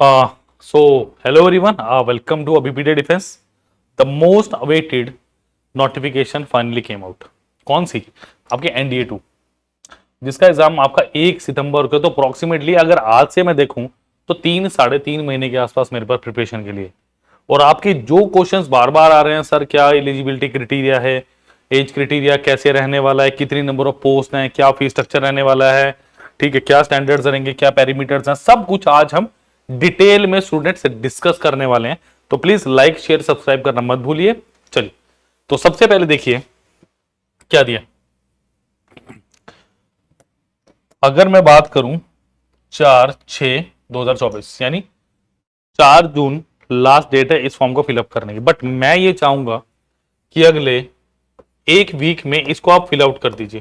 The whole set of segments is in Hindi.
Hello everyone, welcome to ABPD Defense. The most awaited notification finally came out. कौन सी? आपके NDA 2, जिसका एग्जाम आपका 1 सितंबर को। तो अप्रोक्सीमेटली अगर आज से मैं देखूं तो 3 साढ़े 3 महीने के आसपास मेरे पास प्रिपरेशन के लिए। और आपके जो क्वेश्चंस बार बार आ रहे हैं, सर क्या एलिजिबिलिटी क्राइटेरिया है, एज क्राइटेरिया कैसे रहने वाला है, कितनी नंबर ऑफ पोस्ट हैं, क्या फीस स्ट्रक्चर रहने वाला है, ठीक है, क्या स्टैंडर्ड्स रहेंगे, क्या पैरामीटर्स हैं, सब कुछ आज हम डिटेल में स्टूडेंट से डिस्कस करने वाले हैं। तो प्लीज लाइक शेयर सब्सक्राइब करना मत भूलिए। चलिए, तो सबसे पहले देखिए क्या दिया। अगर मैं बात करूं 4/6/2024 यानी 4 जून लास्ट डेट है इस फॉर्म को फिलअप करने की। बट मैं ये चाहूंगा कि अगले 1 वीक में इसको आप फिल आउट कर दीजिए,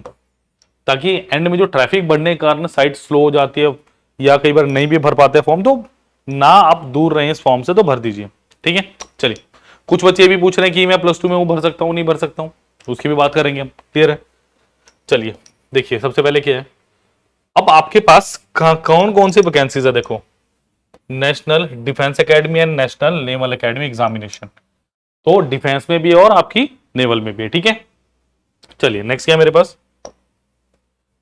ताकि एंड में जो ट्रैफिक बढ़ने के कारण साइट स्लो हो जाती है या कई बार नहीं भी भर पाते फॉर्म, तो ना आप दूर रहे इस फॉर्म से, तो भर दीजिए। ठीक है, चलिए। कुछ बच्चे ये भी पूछ रहे हैं कि मैं +2 में वो भर सकता हूं नहीं भर सकता हूं, उसकी भी बात करेंगे हम। क्लियर है? चलिए देखिए, सबसे पहले क्या है, अब आपके पास कौन कौन सी वैकेंसीज है। देखो, national defence academy and national naval academy examination, तो डिफेंस में भी है और आपकी नेवल में भी है। ठीक है, चलिए नेक्स्ट क्या है मेरे पास,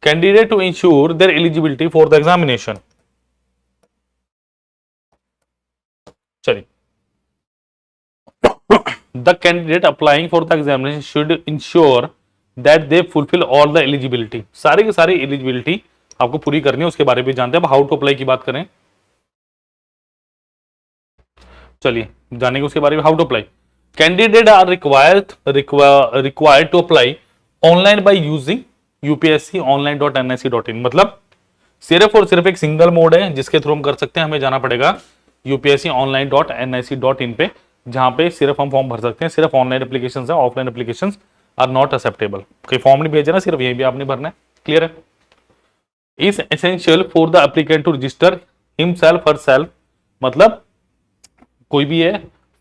candidate to ensure their eligibility for the examination. चलिए, the candidate applying for the examination should ensure that they fulfil all the eligibility. सारी की सारी एलिजिबिलिटी आपको पूरी करनी है, उसके बारे में जानते हैं। अब हाउ टू अप्लाई की बात करें, चलिए जानेंगे उसके बारे में। How to apply, candidate are required to apply online by using upsc.online.nic.in। मतलब सिर्फ और सिर्फ एक सिंगल मोड है जिसके थ्रू हम कर सकते हैं। हमें जाना पड़ेगा upsc.online.nic.in पे, जहां पे सिर्फ हम फॉर्म भर सकते हैं। सिर्फ ऑनलाइन एप्लीकेशन है, offline application are not acceptable. कोई फॉर्म नहीं भेजना, सिर्फ यही भी आपने भरना है। क्लियर है? Is essential for the applicant to register himself herself, मतलब कोई भी है,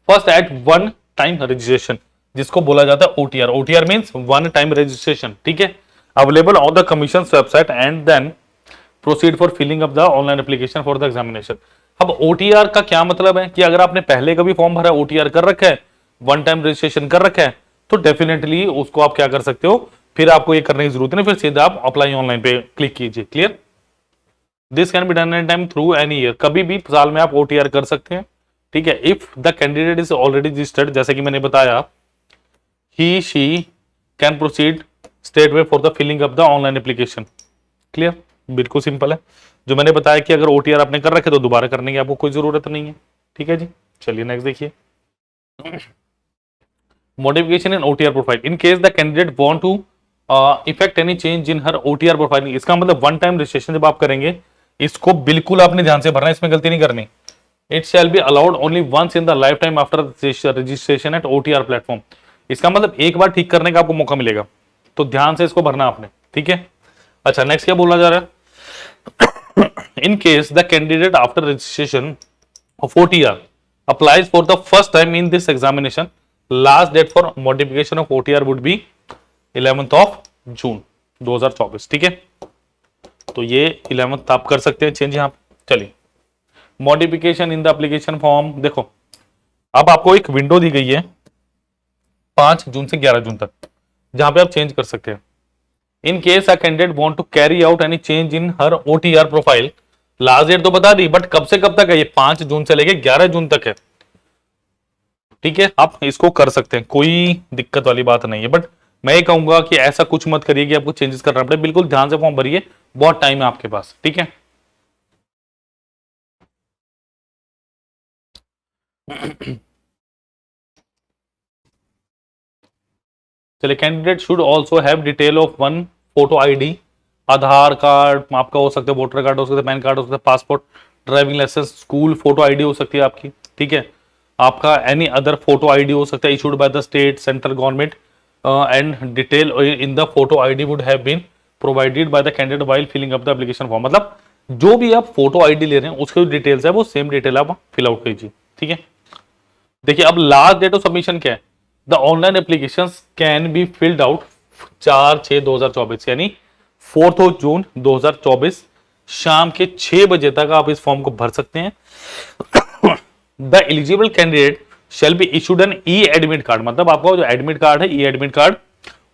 first at one time registration, जिसको बोला जाता है OTR. OTR means one time registration. ठीक है, available on the commission website and then proceed for filling of the online application for the examination. अब ओटीआर का क्या मतलब है कि अगर आपने पहले कभी फॉर्म भरा, ओटीआर कर रखा है, वन टाइम रजिस्ट्रेशन कर रखा है, तो डेफिनेटली उसको आप क्या कर सकते हो, फिर आपको ये करने की जरूरत नहीं, फिर सीधा आप अप्लाई ऑनलाइन पे क्लिक कीजिए। Clear? This can be done any time through any year, कभी भी साल में आप ओटीआर कर सकते हैं। ठीक है, if the candidate is already registered, जैसे कि मैंने बताया, he she can proceed straight way for the filling of the online application. Clear? बिल्कुल सिंपल है। जो मैंने बताया कि अगर ओटीआर आपने कर रखे तो दोबारा करने की आपको कोई जरूरत नहीं है। ठीक है जी, चलिए नेक्स्ट देखिए, modification in OTR profile in case the candidate want to effect any change in her OTR profile. इसका मतलब वन टाइम रजिस्ट्रेशन जब आप करेंगे, इसको बिल्कुल आपने ध्यान से भरना है, इसमें गलती नहीं करनी। It shall be allowed only once in the life time after registration at OTR platform. इसका मतलब एक बार ठीक करने का आपको मौका मिलेगा, तो ध्यान से इसको भरना आपने। ठीक है, अच्छा नेक्स्ट क्या बोला जा रहा है, इन case the candidate after registration of OTR applies for the first time in this examination, last date for modification of OTR would be 11th of June 2024। ठीक है, तो ये 11th आप कर सकते हैं चेंज यहाँ पे। चलिए, modification in the application form, देखो अब आपको एक विंडो दी गई है 5 जून से 11 जून तक, जहां पे आप चेंज कर सकते हैं। In case a candidate want to carry out any change in her OTR profile, last date तो बता दी, बट कब से कब तक है ये, 5 जून से लेके 11 जून तक है। ठीक है, आप इसको कर सकते हैं, कोई दिक्कत वाली बात नहीं है। बट मैं ये कहूंगा कि ऐसा कुछ मत करिए कि आपको चेंजेस करना पड़े, बिल्कुल ध्यान से फॉर्म भरिए, बहुत टाइम है आपके पास। ठीक है, चलिए, candidate should also have detail of one photo ID, Aadhaar card आपका हो सकता है, वोटर कार्ड हो सकता है, पैन कार्ड हो सकता है, passport, driving licence, school photo ID हो सकती है आपकी। ठीक है, आपका एनी अदर फोटो आईडी हो सकता है issued by the state central government, and detail in the photo ID would have been provided by the candidate while filling up the application form. मतलब जो भी आप फोटो आईडी ले रहे हैं उसकी जो डिटेल्स है वो सेम डिटेल आप फिल आउट कीजिए। ठीक है, देखिए अब लास्ट डेट ऑफ सबमिशन क्या है, the online application can be filled out 4/6/2024 यानी 4th of June 2024 शाम के 6 बजे तक आप इस फॉर्म को भर सकते हैं। The eligible candidate shall be issued an e admit card, मतलब आपका जो एडमिट कार्ड है, e admit card,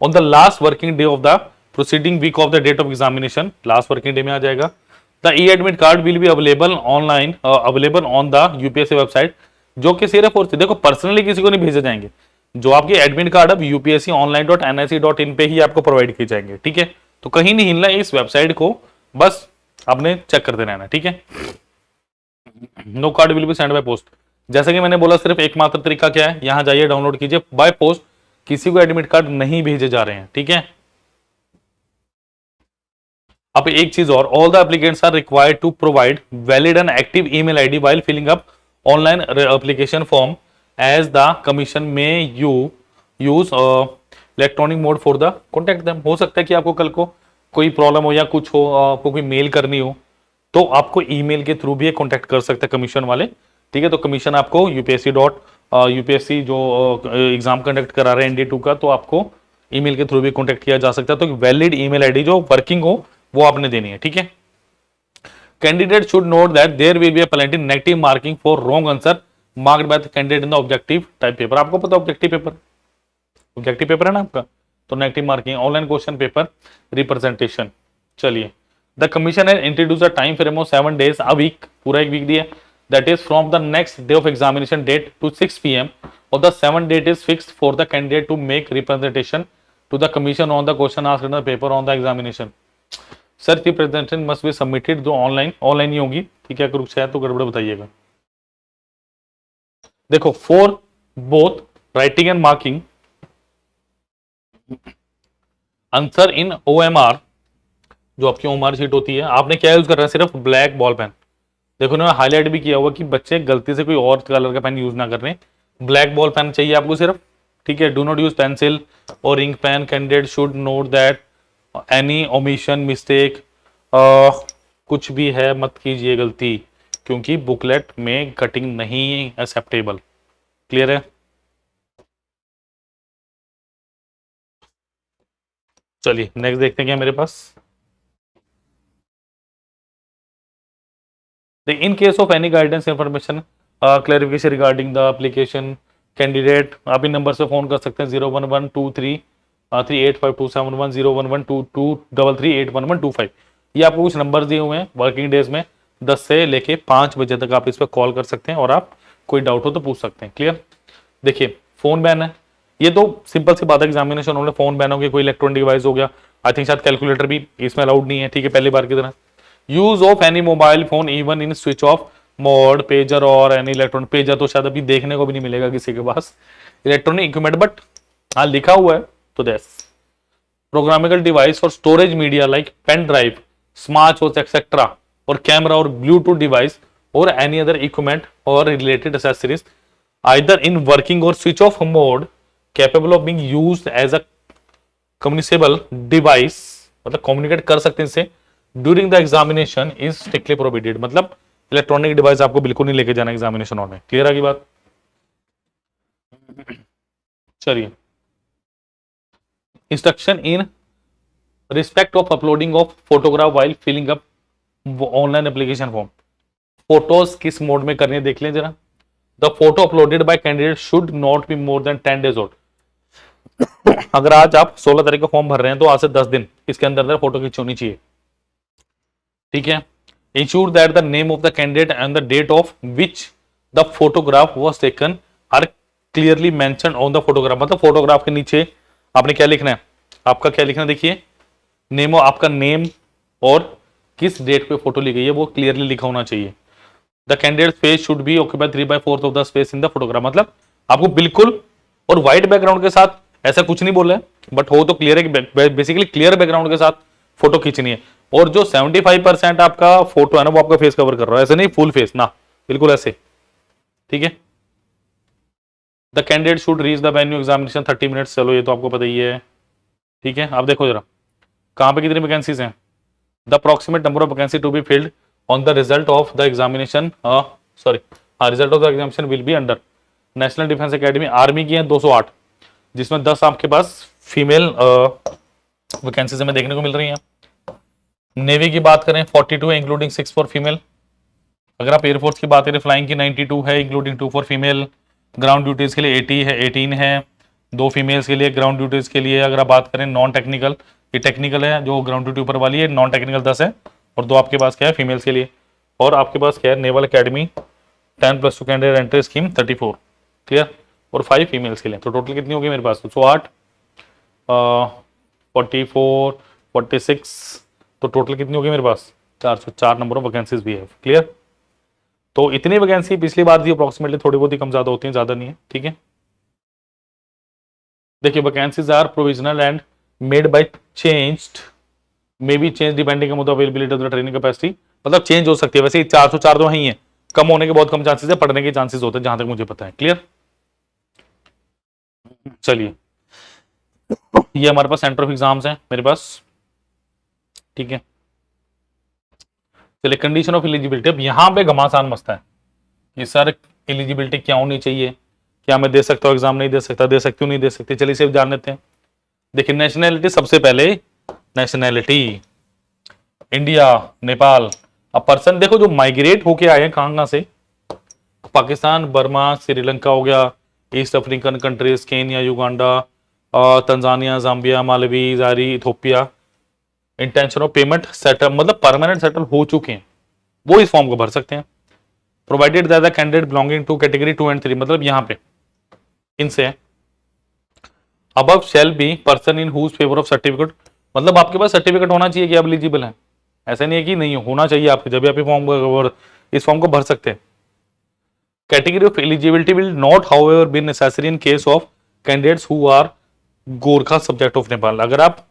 on the last working day of the proceeding week of the date of examination, last working day में आ जाएगा। The e admit card will be available online, available on the UPSC website, जो कि सिर्फ और देखो पर्सनली किसी को नहीं भेजे जाएंगे, जो आपके एडमिट कार्ड अब यूपीएससी online.nic.in पे ही आपको प्रोवाइड किए जाएंगे, ठीक है। तो कहीं नहीं हिलना, इस वेबसाइट को बस आपने चेक करते रहना, ठीक है। No card will be send by post, जैसे कि मैंने बोला सिर्फ एकमात्र तरीका क्या है, यहां जाइए डाउनलोड कीजिए, बाय पोस्ट किसी को एडमिट कार्ड नहीं भेजे जा रहे हैं, ठीक है। अब एक चीज और, all the applicants are required to provide valid and active email ID while filling up online application form, as the commission may you use electronic mode for the contact them. हो सकता है कि आपको कल को कोई प्रॉब्लम हो या कुछ हो, आपको कोई मेल करनी हो, तो आपको ईमेल के थ्रू भी कॉन्टेक्ट कर सकते हैं कमीशन वाले, ठीक है। तो कमीशन आपको यूपीएससी जो एग्जाम कंडक्ट करा रहे हैं ND2 का, तो आपको ईमेल के थ्रू भी कॉन्टेक्ट किया जा सकता है। तो वैलिड ईमेल आईडी जो वर्किंग हो वो आपने देनी है, ठीक है। Candidate should note that there will be a penalty negative marking for wrong answer marked by the candidate in the objective type paper. आपको पता है ऑब्जेक्टिव पेपर है ना आपका, तो negative marking online question paper representation. चलिए, the commission has introduce a time frame of 7 days, a week, पूरा एक वीक दिया, that is from the next day of examination date to 6 PM, और the 7 date is fixed for the candidate to make representation to the commission on the question asked in the paper on the examination. Sir representation must be submitted, जो ऑनलाइन ही होगी, ठीक है। कुछ है तो गड़बड़ बताइएगा। देखो, for both writing and marking answer in OMR, जो आपकी OMR शीट होती है, आपने क्या यूज कर रहा है, सिर्फ ब्लैक बॉल पेन। देखो ना, हाईलाइट भी किया हुआ कि बच्चे गलती से कोई और कलर का पेन यूज ना कर रहे हैं, ब्लैक बॉल पेन चाहिए आपको सिर्फ, ठीक है। डू नॉट यूज पेंसिल और ink pen. Candidate should note that any omission mistake, कुछ भी है मत कीजिए गलती, क्योंकि बुकलेट में कटिंग नहीं एक्सेप्टेबल। क्लियर है? चलिए नेक्स्ट देखते हैं क्या मेरे पास। In case of any guidance information clarification regarding the application, candidate आप इन नंबर से फोन कर सकते हैं 01123385271 0112233381125। ये आपको कुछ नंबर दिए हुए हैं, वर्किंग डेज में 10 से लेके 5 बजे तक आप इस पर कॉल कर सकते हैं और आप कोई डाउट हो तो पूछ सकते हैं। क्लियर? देखिए, फोन बैन है, ये तो सिंपल सी बात है, एग्जामिनेशन होने फोन बैन हो गया, कोई इलेक्ट्रॉनिक डिवाइस हो गया, आई थिंक शायद कैलकुलेटर भी इसमें अलाउड नहीं है, ठीक है, पहली बार की तरह। Use of any mobile phone even in switch off mode, pager और एनी इलेक्ट्रॉनिक, पेजर तो शायद अभी देखने को भी नहीं मिलेगा किसी के पास, इलेक्ट्रॉनिक इक्विपमेंट, बट हाँ लिखा हुआ है तो that's programmable device for storage media like pen drive, smart watch etcetera, or camera or bluetooth device or any other equipment or related accessories either in working or switch off mode capable of being used as a communicable device, मतलब कम्युनिकेट कर सकते हैं इससे, during the examination is strictly prohibited. मतलब इलेक्ट्रॉनिक डिवाइस आपको बिल्कुल नहीं लेके जाना एग्जामिनेशन हॉल में। क्लियर है की बात? चलिए, instruction in respect of uploading of photograph while filling up online application form. Photos किस मोड में करनी है देख लें जरा। The photo uploaded by candidate should not be more than 10 days old. अगर आज आप 16 तारीख को फॉर्म भर रहे हैं तो आज से 10 दिन इसके अंदर फोटो खींच होनी चाहिए, ठीक है। Ensure that the name of the candidate and the date of which the photograph was taken are clearly mentioned on the photograph. मतलब फोटोग्राफ के नीचे आपने क्या लिखना है, आपका क्या लिखना है, देखिए नेम, आपका नेम और किस डेट पे फोटो ली गई है वो क्लियरली लिखा होना चाहिए। The candidate face should be occupy 3/4 of the space in the photograph. मतलब आपको बिल्कुल और व्हाइट बैकग्राउंड के साथ ऐसा कुछ नहीं बोला है, बट हो तो क्लियर है कि बेसिकली क्लियर बैकग्राउंड के साथ फोटो खींचनी है। और जो 75% आपका फोटो है ना वो आपका फेस कवर कर रहा है, ऐसे नहीं फुल फेस ना, बिल्कुल ऐसे, ठीक है। The candidate should reach the venue examination 30 minutes. चलो ये तो आपको पता ही है, ठीक है। आप देखो जरा कहां पे कितनी वैकेंसीज हैं। The approximate number of vacancy to be filled on the result of the examination, result of the examination will be under national defence academy. Army की है 208, जिसमें 10 आपके पास फीमेल वैकेंसीज हमें देखने को मिल रही हैं। नेवी की बात करें 42 है इंक्लूडिंग 6 फॉर फीमेल। अगर आप एयरफोर्स की बात करें फ्लाइंग की 92 है including 2 for female. Ground duties के लिए 80 है 18 है, 2 फीमेल्स के लिए। ग्राउंड ड्यूटीज के लिए अगर आप बात करें नॉन टेक्निकल, ये टेक्निकल है जो ग्राउंड ड्यूटी ऊपर वाली है, नॉन टेक्निकल 10 है, और 2 आपके पास क्या है फीमेल्स के लिए। और आपके पास क्या है naval academy 10+2 candidate entry scheme 34, clear, और 5 फीमेल्स के लिए। तो टोटल कितनी होगी मेरे पास? 108, 44, 46, तो टोटल कितनी होगी मेरे पास? 404 नंबर ऑफ वैकेंसीज भी है, क्लियर। तो इतनी वैकेंसी पिछली बार थी अप्रोक्सीमेटली, थोड़ी बहुत ही कम ज्यादा होती है, ज्यादा नहीं है, ठीक है। देखिए vacancies are provisional and made by changed, may be change depending on the availability of the training capacity, मतलब चेंज हो सकती है। वैसे 404 तो है ही है, कम होने के बहुत कम चांसेस है, पढ़ने के चांसेस होते हैं जहां तक मुझे पता है, क्लियर। चलिए ये हमारे पास सेंटर ऑफ एग्जाम्स हैं मेरे पास, ठीक है। चलिए कंडीशन ऑफ एलिजिबिलिटी, अब यहाँ पे घमासान मस्त है कि सर एलिजिबिलिटी क्या होनी चाहिए, क्या मैं दे सकता हूँ एग्जाम, नहीं दे सकता, दे सकती हूँ नहीं दे सकती। चलिए सिर्फ जान लेते हैं। देखिए नेशनैलिटी, सबसे पहले नेशनैलिटी इंडिया, नेपाल। अब पर्सन देखो जो माइग्रेट होके आए हैं कहाँ से, पाकिस्तान, बर्मा, श्रीलंका हो गया, east African countries, Kenya, Uganda, Tanzania, Zambia, Malawi, Zaire, Ethiopia. Intention of payment settle, मतलब परमानेंट सेटल हो चुके हैं, वो इस फॉर्म को भर सकते हैं। Provided that the candidate belonging to category 2 and 3, मतलब यहाँ पे इनसे above shall be person in whose favour of certificate, मतलब आपके पास सर्टिफिकेट होना चाहिए कि आप एलिजिबल हैं, ऐसा नहीं है कि नहीं होना चाहिए आपके, जब आप फॉर्म इस फॉर्म को भर सकते हैं। Category of eligibility will not however be necessary in case of candidates who are Gorkha subject of Nepal. अगर आप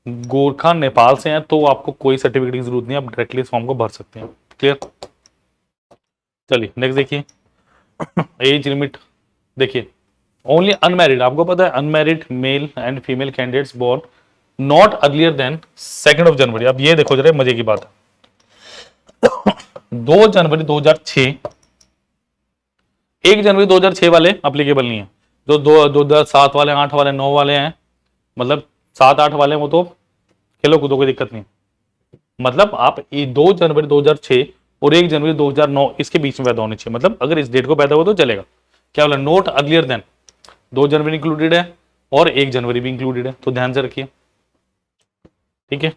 गोरखा नेपाल से हैं तो आपको कोई सर्टिफिकेट की जरूरत नहीं है, आप डायरेक्टली इस फॉर्म को भर सकते हैं, क्लियर। चलिए नेक्स्ट देखिए एज लिमिट, देखिए ओनली अनमैरिड, आपको पता है unmarried male and female candidates born not earlier than 2 January. अब ये देखो जरा मजे की बात है 2 जनवरी 2006, 1 जनवरी 2006 वाले अप्लीकेबल नहीं है, जो 2007 वाले, 8 वाले, 9 वाले हैं, मतलब 7-8 वाले वो तो खेलो कूदो, कोई दिक्कत नहीं। मतलब आप 2 जनवरी 2006 और 1 जनवरी 2009 इसके बीच में पैदा होने चाहिए, मतलब अगर इस डेट को पैदा हो तो चलेगा। क्या बोला? नोट अर्लियर देन, 2 जनवरी इंक्लूडेड है और 1 जनवरी भी इंक्लूडेड है, तो ध्यान से रखिए, ठीक है।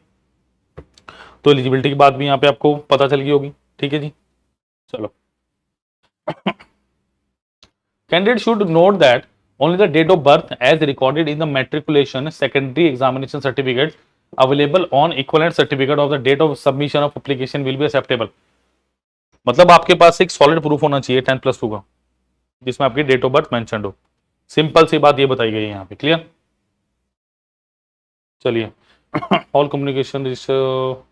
तो एलिजिबिलिटी की बात भी यहाँ पे आपको पता चल गई होगी, ठीक है जी। चलो candidate should note that only the date of birth as recorded in the matriculation secondary examination certificate available on equivalent certificate of the date of submission of application will be acceptable। मतलब आपके पास एक सॉलिड प्रूफ होना चाहिए 10+2 का, जिसमें आपकी डेट ऑफ बर्थ मेंशन्ड हो। सिंपल सी बात ये बताई गई है यहाँ पे, क्लियर। चलिए ऑल कम्युनिकेशन रजिस्टर,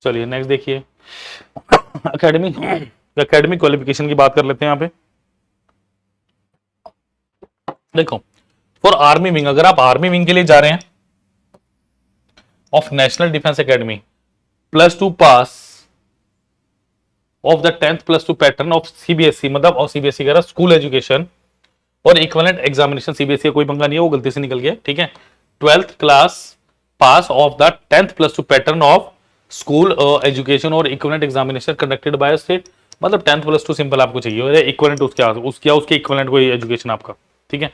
चलिए नेक्स्ट देखिए एकेडमिक क्वालिफिकेशन की बात कर लेते हैं यहाँ पे। देखो फॉर आर्मी विंग, अगर आप आर्मी विंग के लिए जा रहे हैं of national defence academy, +2 pass of the 10th+2 pattern of CBSE, मतलब और सीबीएसई कह school education or equivalent examination, CBSE कोई पंगा नहीं है, वो गलती से निकल गया, ठीक है। 12th class pass of the 10th+2 pattern of school education or equivalent examination conducted by state, मतलब 10th+2 सिंपल आपको चाहिए, और इक्विवेलेंट उसके इक्विवेलेंट कोई एजुकेशन आपका, ठीक है।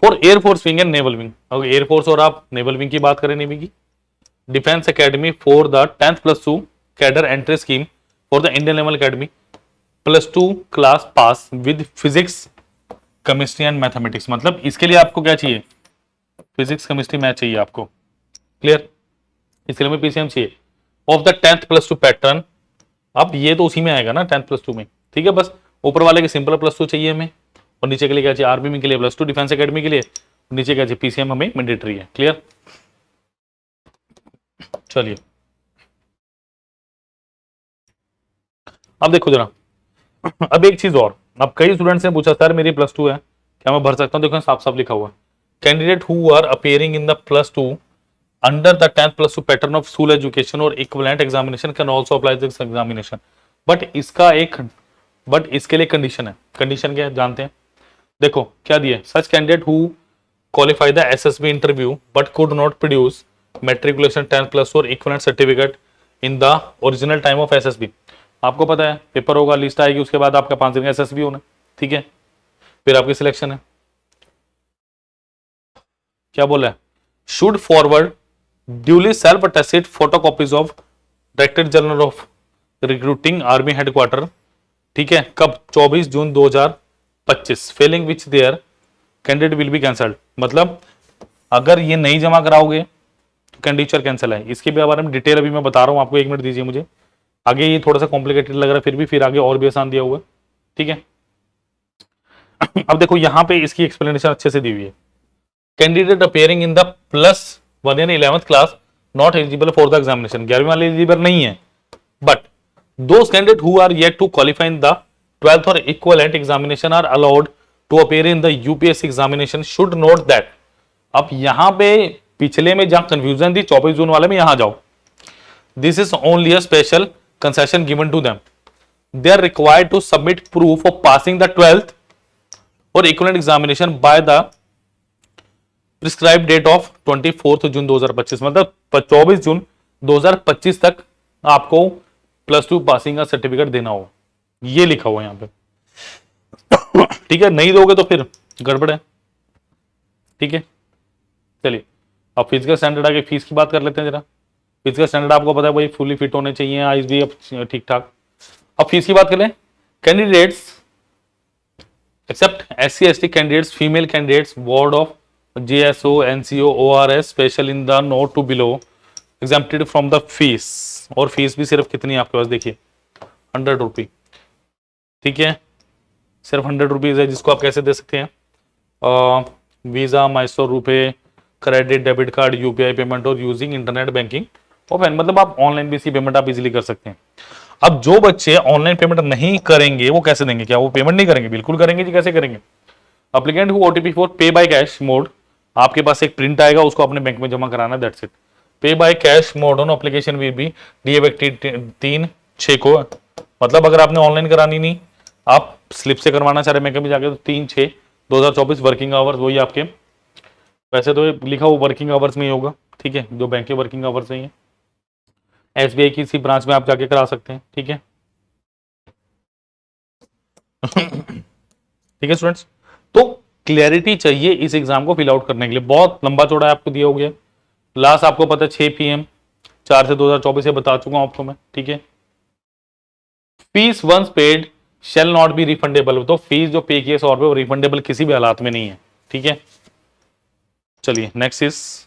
For air force wing and naval wing, अगर एयरफोर्स और आप नेवल विंग की बात करें नेवी की, defence academy for the 10th+2 cadre entry scheme for the Indian naval academy, +2 class pass with physics chemistry and mathematics, मतलब इसके लिए आपको क्या चाहिए? फिजिक्स केमिस्ट्री मैथ चाहिए आपको, क्लियर। इसके लिए पीसीएम चाहिए ऑफ द 10th+2 पैटर्न। अब ये तो उसी में आएगा ना 10th+2 में, ठीक है। बस ऊपर वाले के सिंपल +2 चाहिए हमें, और नीचे के लिए क्या चाहिए? आर्मी के लिए +2, डिफेंस एकेडमी के लिए नीचे क्या चाहिए? पीसीएम हमें मैंडेटरी है, क्लियर। चलिए अब देखो जरा अब एक चीज और, अब कई स्टूडेंट्स ने पूछा सर मेरी +2 है, क्या मैं भर सकता हूँ? देखो साफ साफ लिखा हुआ है, candidate who are appearing in the +2 under the 10th+2 pattern of school education or equivalent examination can also apply this examination. But इसके लिए कंडीशन है। कंडीशन क्या है जानते हैं? देखो क्या दिया, सच candidate who qualify the SSB interview but could not produce matriculation 10 plus or equivalent certificate in the original time of SSB। आपको पता है पेपर होगा, लिस्ट आएगी, उसके बाद आपका 5 दिन का SSB होना, ठीक है, फिर आपकी सिलेक्शन है। क्या बोला है, should forward duly self attested photocopies of director general of recruiting army headquarter, ठीक है, कब 24 June 2025, Fehling which there candidate will be cancelled. मतलब अगर ये नहीं जमा कराओगे तो कैंडिडेचर कैंसिल है। इसके बारे में डिटेल अभी मैं बता रहा हूं आपको, 1 मिनट दीजिए मुझे। आगे ये थोड़ा सा कॉम्प्लिकेटेड लग रहा है, फिर आगे और भी आसान दिया हुआ है, ठीक है। अब देखो यहां पे इसकी एक्सप्लेनेशन अच्छे से दी हुई है। कैंडिडेट अपेयरिंग इन द +1 यानी 11th class not eligible for the examination, 11वीं वाले एलिजिबल नहीं है, but those candidate who are yet to qualify in the 12th और equivalent examination are allowed to appear in the UPSC examination should note that. अब यहां पे पिछले में जहां कंफ्यूजन थी 24 जून वाले में, यहां जाओ, this is only a special concession given to them, they are required to submit proof of passing the 12th और equivalent examination by the prescribe date of 24 June 2025। मतलब 24 जून 2025 तक आपको +2 पासिंग का सर्टिफिकेट देना हो, ये लिखा हुआ है यहां पे, ठीक है। नहीं दोगे तो फिर गड़बड़ है, ठीक है। चलिए अब फिजिकल स्टैंडर्ड आगे फीस की बात कर लेते हैं जरा। फिजिकल स्टैंडर्ड आपको पता है भाई, फुली फिट होने चाहिए, आइज भी अब ठीक ठाक। अब फीस की बात करें, candidates except SC/ST candidates, female candidates, ward of JSO, NCO, ORS special in the note to below exempted from the fees. और फीस भी सिर्फ कितनी है आपके पास, देखिए 100 रुपी, ठीक है, सिर्फ 100 रुपीज है, जिसको आप कैसे दे सकते हैं, वीजा, माइसोर रुपए, credit, debit card, UPI payment और यूजिंग इंटरनेट बैंकिंग और मतलब आप ऑनलाइन भी इसकी पेमेंट आप इजीली कर सकते हैं। अब जो बच्चे ऑनलाइन पेमेंट नहीं करेंगे वो कैसे देंगे, क्या वो पेमेंट नहीं करेंगे, बिल्कुल करेंगे जी। कैसे करेंगे, अप्लीकेंट हु OTP फॉर पे बाय कैश मोड, आपके पास एक प्रिंट आएगा, उसको अपने बैंक में जमा कराना, दैट्स इट। पे by cash mode on application will be D 3/6 को, मतलब अगर आपने ऑनलाइन करानी नहीं, आप स्लिप से करवाना चाह रहे बैंक में जाके, तो 3/6/2024 वर्किंग आवर्स, वही आपके, वैसे तो लिखा हुआ वर्किंग आवर्स में ही होगा, ठीक है, जो बैंक के वर्किंग आवर्स नहीं है। SBI की किसी ब्रांच में आप जाके करा सकते हैं, ठीक है। ठीक है स्टूडेंट्स, तो क्लैरिटी चाहिए इस एग्जाम को फिल आउट करने के लिए, बहुत लंबा चौड़ा आपको दिया हो गया। लास्ट आपको पता है 6 PM 4 से 2024 से बता चुका हूं आपको मैं, ठीक है। Fees once paid shall not be refundable, तो फीस जो पे किए 100 रुपए वो रिफंडेबल किसी भी हालात में नहीं है, ठीक है। चलिए नेक्स्ट इज,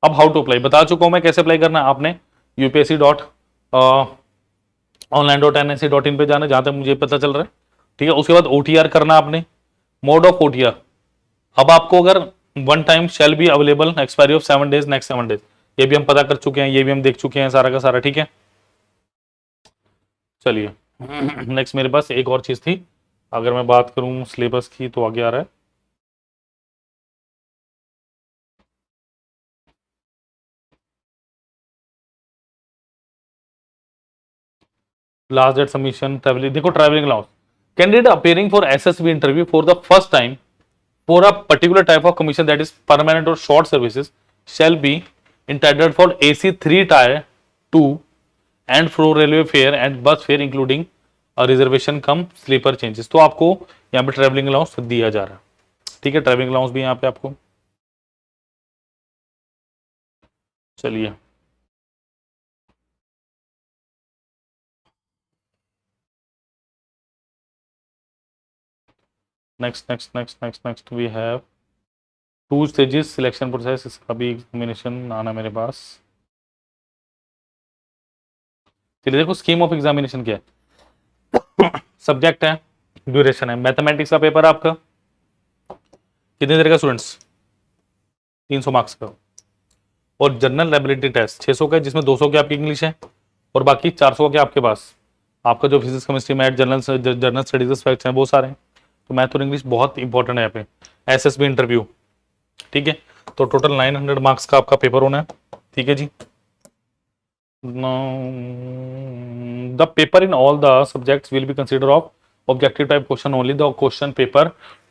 अब हाउ टू अप्लाई बता चुका हूं मैं, कैसे अप्लाई करना है आपने upsc.online.nse.in पे जाना, जहां तक मुझे पता चल रहा है, ठीक है। उसके बाद OTR करना आपने, मोड ऑफ OTR, अब आपको अगर one time shall be available, expiry of 7 days, next 7 days, ये भी हम पता कर चुके हैं, ये भी हम देख चुके हैं सारा का सारा, ठीक है। चलिए नेक्स्ट मेरे पास एक और चीज थी, अगर मैं बात करूं सिलेबस की तो आगे आ रहा है, लास्ट डेट सबमिशन ट्रैवलिंग, देखो travelling allowance, candidate appearing for SSB interview for the first time for a particular type of commission that is permanent or short services shall be entitled for AC 3 tier 2 and for railway fare and bus fare including a reservation cum sleeper changes. तो आपको यहाँ पे ट्रैवलिंग अलाउंस दिया जा रहा है, ठीक है, ट्रैवलिंग अलाउंस भी यहाँ पे आपको। चलिए next we have 2 stages selection process, इसका भी एग्जामिनेशन आना मेरे पास। चलिए देखो स्कीम ऑफ एग्जामिनेशन क्या है, सब्जेक्ट है, ड्यूरेशन है, मैथमेटिक्स का पेपर आपका कितने देर का स्टूडेंट्स, 300 मार्क्स का, और जनरल एबिलिटी टेस्ट 600 का है, जिसमें 200 के आपकी इंग्लिश है और बाकी 400 के आपके पास आपका जो physics chemistry math general studies facts हैं वो सारे हैं। तो मैथ और इंग्लिश बहुत इंपॉर्टेंट है यहाँ पे SSB इंटरव्यू, ठीक है। तो टोटल 900 मार्क्स का आपका पेपर होना है, ठीक है जी। The paper in all the subjects will be consider of objective type question only, the question paper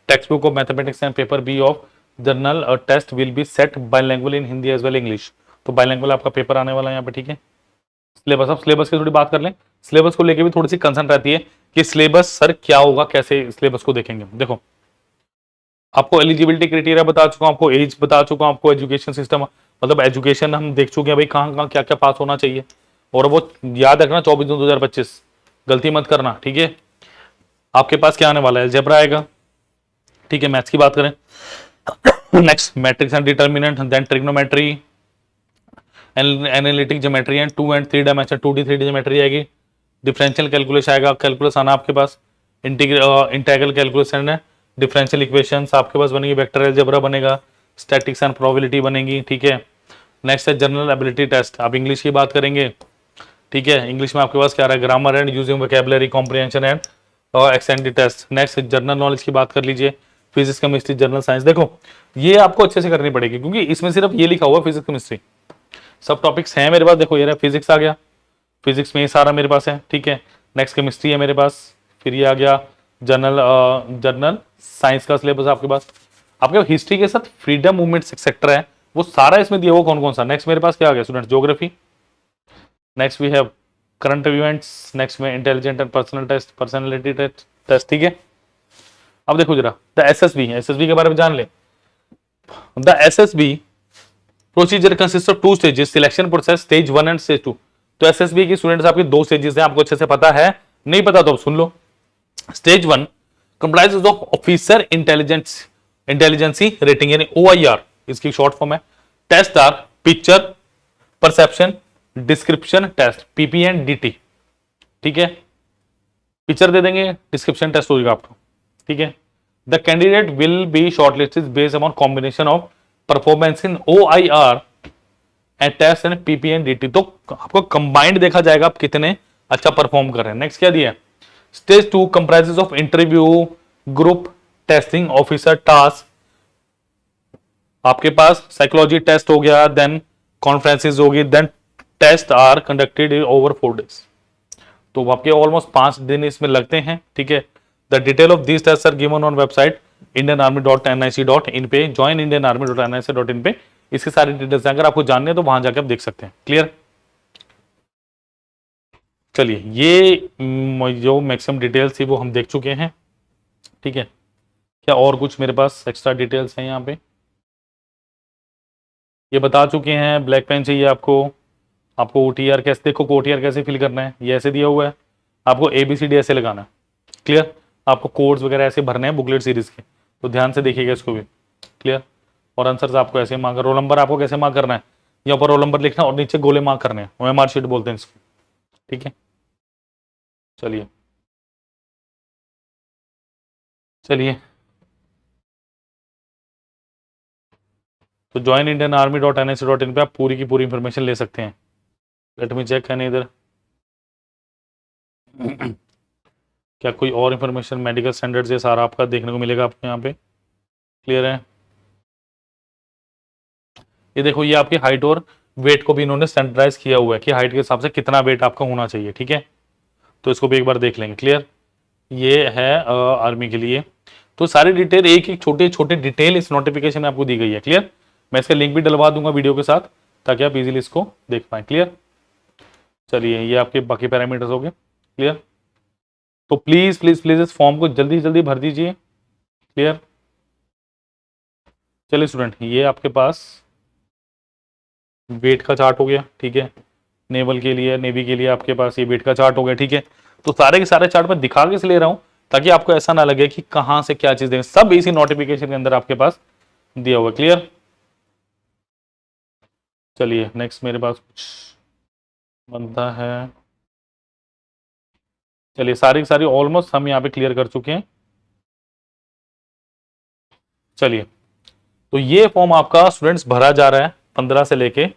text book of mathematics and paper B of general test will be set bilingual in Hindi as well English. तो बायलैंग्वेज आपका पेपर आने वाला है यहाँ पे, ठीक है। सिलेबस, अब सिलेबस की थोड़ी बात कर लें। सिलेबस को लेके भी थोड़ी सी कंसर्न रहती है कि सिलेबस सर क्या होगा, कैसे सिलेबस को देखेंगे। देखो, आपको एलिजिबिलिटी क्राइटेरिया बता चुका हूं, आपको एज बता चुका हूं, आपको एजुकेशन सिस्टम मतलब एजुकेशन हम देख चुके हैं भाई, कहाँ कहाँ क्या क्या पास होना चाहिए। और वो याद रखना 24/2/2025, गलती मत करना, ठीक है। आपके पास क्या आने वाला है, अलजेब्रा आएगा, ठीक है। मैथ्स की बात करें, next matrix and determinant, then trigonometry, analytic geometry and 2 and 3 dimension, 2D 3D geometry आएगी। डिफरेंशियल कैलकुलस आएगा, कैलकुलस आना आपके पास, integral calculus and differential equations आपके पास बनेगी, वेक्टर अलजेब्रा बनेगा, स्टैटिक्स एंड प्रोबेबिलिटी बनेगी, ठीक है। नेक्स्ट है जनरल एबिलिटी टेस्ट, आप इंग्लिश की बात करेंगे, ठीक है। इंग्लिश में आपके पास क्या रहा है, grammar and using vocabulary, comprehension and extended test. Next general knowledge की बात कर लीजिए, फिजिक्स केमिस्ट्री जनरल साइंस। देखो ये आपको अच्छे से करनी पड़ेगी क्योंकि इसमें सिर्फ ये लिखा हुआ है फिजिक्स केमिस्ट्री, सब टॉपिक्स हैं मेरे पास। देखो ये रहा फिजिक्स आ गया, फिजिक्स में ये सारा मेरे पास है, ठीक है। नेक्स्ट केमिस्ट्री है मेरे पास, फिर ये आ गया जनरल साइंस का सिलेबस आपके पास। आपके हिस्ट्री के साथ फ्रीडम मूवमेंट सेक्टर है, वो सारा इसमें दिया हुआ कौन कौन सा। नेक्स्ट मेरे पास क्या आ गया student, geography. Next we have current events, next में intelligent and personal test, personality test, ठीक है। अब देखो जरा द एसएसबी के बारे में जान ले। The SSB procedure consist of 2 stages, selection process stage 1 and stage 2। तो एसएसबी की स्टूडेंट्स आपके 2 स्टेजेस हैं, आपको अच्छे से पता है, नहीं पता तो अब सुन लो। Stage 1 comprises of officer intelligence rating यानी OIR, इसकी शॉर्ट फॉर्म है। Test are picture, perception, description test, PP and DT, ठीक है। पिक्चर दे देंगे, डिस्क्रिप्शन टेस्ट होगा आपको, ठीक है। The candidate will be shortlisted based upon combination of performance in OIR and test and PP and DT। तो आपको कंबाइंड देखा जाएगा आप कितने अच्छा परफॉर्म कर रहे हैं। नेक्स्ट क्या दिया है, stage 2 comprises of interview, group testing, officer task. आपके पास साइकोलॉजी टेस्ट हो गया, देन कॉन्फ्रेंसेस होगी, then test are conducted over 4 days। तो आपके ऑलमोस्ट 5 दिन इसमें लगते हैं, ठीक है। The detail of these test are given on website indianarmy.nic.in पे, joinindianarmy.nic.in पे इसके सारी डिटेल्स अगर आपको जानने हैं तो वहां जाकर आप देख सकते हैं। क्लियर, चलिए ये जो मैक्सिमम डिटेल्स थी वो हम देख चुके हैं, ठीक है। क्या और कुछ मेरे पास एक्स्ट्रा डिटेल्स हैं यहाँ पे, ये बता चुके हैं। ब्लैक पेन चाहिए आपको OTR कैसे, देखो OTR कैसे फिल करना है, ये ऐसे दिया हुआ है, आपको ABCD ऐसे लगाना है। क्लियर, आपको कोड्स वगैरह ऐसे भरने हैं बुकलेट सीरीज के, तो ध्यान से देखिएगा इसको भी। क्लियर, और आंसर्स आपको ऐसे मार्क, रोल नंबर आपको कैसे मार्क करना है, यहाँ पर रोल नंबर लिखना और नीचे गोले मार्क करने हैं, OMR शीट बोलते हैं इसको, ठीक है। चलिए तो joinindianarmy.nic.in पे आप पूरी की पूरी इंफॉर्मेशन ले सकते हैं। लेट मी चेक है इधर क्या कोई और इंफॉर्मेशन, मेडिकल स्टैंडर्ड्स ये सारा आपका देखने को मिलेगा आपको यहाँ पे। क्लियर है, ये देखो ये आपकी हाइट और वेट को भी इन्होंने स्टैंडर्डाइज किया हुआ है कि हाइट के हिसाब से कितना वेट आपका होना चाहिए, ठीक है। तो इसको भी एक बार देख लेंगे। क्लियर, ये है आर्मी के लिए। तो सारी डिटेल एक एक छोटे छोटे डिटेल इस नोटिफिकेशन में आपको दी गई है। क्लियर, मैं इसका लिंक भी डलवा दूंगा वीडियो के साथ ताकि आप इजीली इसको देख पाएं। क्लियर, चलिए ये आपके बाकी पैरामीटर्स हो गए। क्लियर, तो प्लीज प्लीज प्लीज इस फॉर्म को जल्दी जल्दी भर दीजिए। क्लियर, चलिए स्टूडेंट ये आपके पास वेट का चार्ट हो गया, ठीक है। नेवल के लिए, नेवी के लिए आपके पास ये वेट का चार्ट हो गया, ठीक है। तो सारे के सारे चार्ट मैं दिखा के ले रहा हूं ताकि आपको ऐसा ना लगे कि कहां से क्या चीज दें, सब इसी नोटिफिकेशन के अंदर आपके पास दिया हुआ। क्लियर, चलिए नेक्स्ट मेरे पास कुछ बनता है। चलिए सारी की सारी ऑलमोस्ट हम यहाँ पे क्लियर कर चुके हैं। चलिए तो ये फॉर्म आपका स्टूडेंट्स भरा जा रहा है 15 से लेके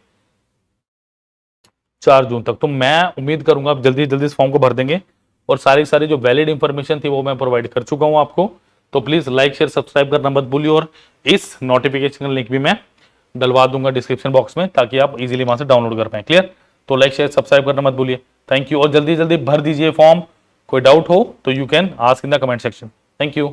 4 जून तक। तो मैं उम्मीद करूंगा आप जल्दी जल्दी इस फॉर्म को भर देंगे और सारी जो वैलिड इंफॉर्मेशन थी वो मैं प्रोवाइड कर चुका हूं आपको। तो प्लीज लाइक शेयर सब्सक्राइब करना मत भूलिए और इस नोटिफिकेशन का लिंक भी मैं डलवा दूंगा डिस्क्रिप्शन बॉक्स में ताकि आप इजीली वहां से डाउनलोड कर पाए। क्लियर, तो लाइक शेयर सब्सक्राइब करना मत भूलिए। थैंक यू, और जल्दी जल्दी भर दीजिए फॉर्म। कोई डाउट हो तो you can ask in the comment section. Thank you.